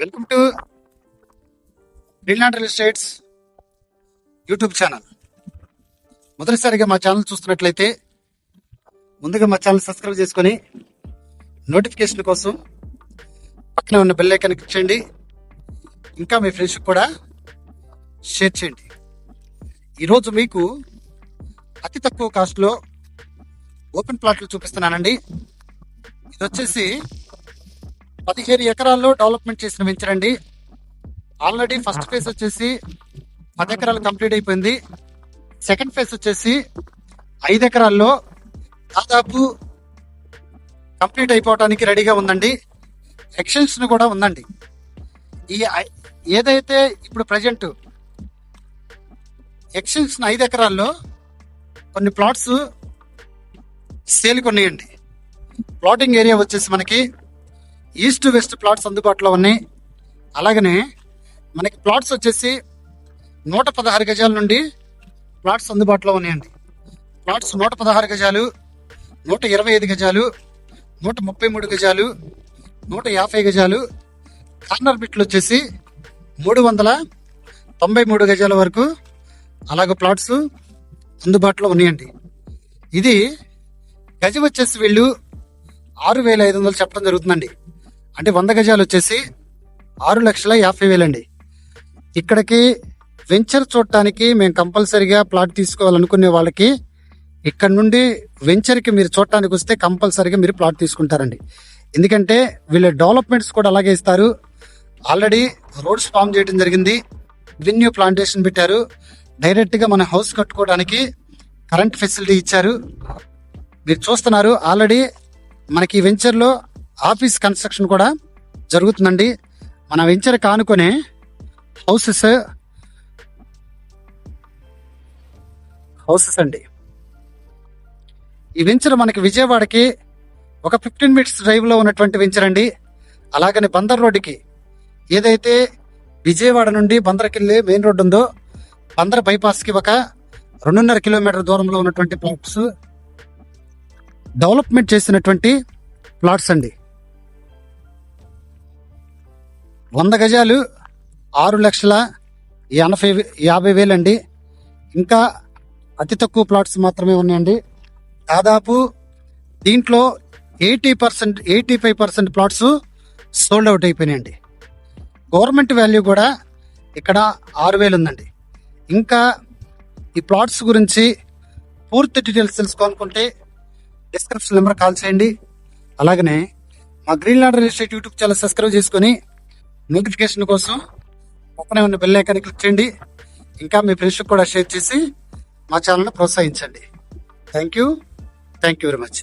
Welcome to Greenland real estates YouTube channel. మొదటిసారిగా మా channel చూస్తున్నట్లయితే ముందుగా మా ఛానల్ సబ్స్క్రైబ్ చేసుకొని నోటిఫికేషన్ కోసం పక్కన ఉన్న బెల్ ఐకాన్ క్లిక్ చేయండి. ఇంకా మీ ఫ్రెండ్స్ కూడా షేర్ చేయండి. ఈరోజు మీకు అతి తక్కువ కాస్ట్లో ఓపెన్ ప్లాట్లు చూపిస్తున్నానండి. ఇది వచ్చేసి 17 ఎకరాల్లో డెవలప్మెంట్ చేసిన వెంచర్ అండి. ఆల్రెడీ ఫస్ట్ ఫేజ్ వచ్చేసి 10 ఎకరాలు కంప్లీట్ అయిపోయింది. సెకండ్ ఫేజ్ వచ్చేసి 5 ఎకరాల్లో దాదాపు కంప్లీట్ అయిపోవడానికి రెడీగా ఉందండి. ఎక్స్టెన్షన్ కూడా ఉందండి. ఈ ఏదైతే ఇప్పుడు ప్రజెంట్ ఎక్స్టెన్షన్ 5 ఎకరాల్లో కొన్ని ప్లాట్స్ సేల్కి ఉన్నాయండి. ప్లాటింగ్ ఏరియా వచ్చేసి మనకి ఈస్ట్ వెస్ట్ ప్లాట్స్ అందుబాటులో ఉన్నాయి. అలాగనే మనకి ప్లాట్స్ వచ్చేసి 116 గజాల నుండి ప్లాట్స్ అందుబాటులో ఉన్నాయండి. ప్లాట్స్ 116 గజాలు, 125 గజాలు, 133 గజాలు, 150 గజాలు, కార్నర్ బిట్లు వచ్చేసి 393 గజాల వరకు అలాగే ప్లాట్స్ అందుబాటులో ఉన్నాయండి. ఇది గజం వచ్చేసి వీళ్ళు 6,500 చెప్పడం జరుగుతుందండి. అంటే 100 గజాలు వచ్చేసి 6,50,000 అండి. ఇక్కడికి వెంచర్ చూడటానికి మేము కంపల్సరీగా ప్లాట్ తీసుకోవాలనుకునే వాళ్ళకి ఇక్కడ నుండి వెంచర్కి మీరు చూడటానికి వస్తే కంపల్సరీగా మీరు ప్లాట్ తీసుకుంటారండి. ఎందుకంటే వీళ్ళ డెవలప్మెంట్స్ కూడా అలాగే ఇస్తారు. ఆల్రెడీ రోడ్స్ ఫామ్ చేయడం జరిగింది, రెవెన్యూ ప్లాంటేషన్ పెట్టారు, డైరెక్ట్గా మన హౌస్ కట్టుకోవడానికి కరెంట్ ఫెసిలిటీ ఇచ్చారు. మీరు చూస్తున్నారు ఆల్రెడీ మనకి ఈ వెంచర్లో ఆఫీస్ కన్స్ట్రక్షన్ కూడా జరుగుతుందండి. మన వెంచర్ కానుకునే హౌసెస్ అండి. ఈ వెంచర్ మనకి విజయవాడకి ఒక 15 మినిట్స్ డ్రైవ్ లో ఉన్నటువంటి వెంచర్ అండి. అలాగనే బందర్ రోడ్డుకి ఏదైతే విజయవాడ నుండి బందర్కి వెళ్ళే మెయిన్ రోడ్డు ఉందో బందర్ బైపాస్ కి ఒక 2.5 కిలోమీటర్ దూరంలో ఉన్నటువంటి ప్లాట్స్ డెవలప్మెంట్ చేసినటువంటి ప్లాట్స్ అండి. 100 గజాలు 6,50,000 అండి. ఇంకా అతి తక్కువ ప్లాట్స్ మాత్రమే ఉన్నాయండి. దాదాపు దీంట్లో 85% ప్లాట్స్ సోల్డ్ అవుట్ అయిపోయినాయండి. గవర్నమెంట్ వాల్యూ కూడా ఇక్కడ 6,000 ఉందండి. ఇంకా ఈ ప్లాట్స్ గురించి పూర్తి డీటెయిల్స్ తెలుసుకోవాలనుకుంటే డిస్క్రిప్షన్ నెంబర్ కాల్ చేయండి. అలాగనే మా Greenland real estate YouTube channel subscribe చేసుకుని నోటిఫికేషన్ కోసం పక్కనే ఉన్న బెల్ ఐకాన్ క్లిక్ చేయండి. ఇంకా మీ ఫ్రెండ్స్ కూడా షేర్ చేసి మా ఛానల్ని ప్రోత్సహించండి. Thank you very much.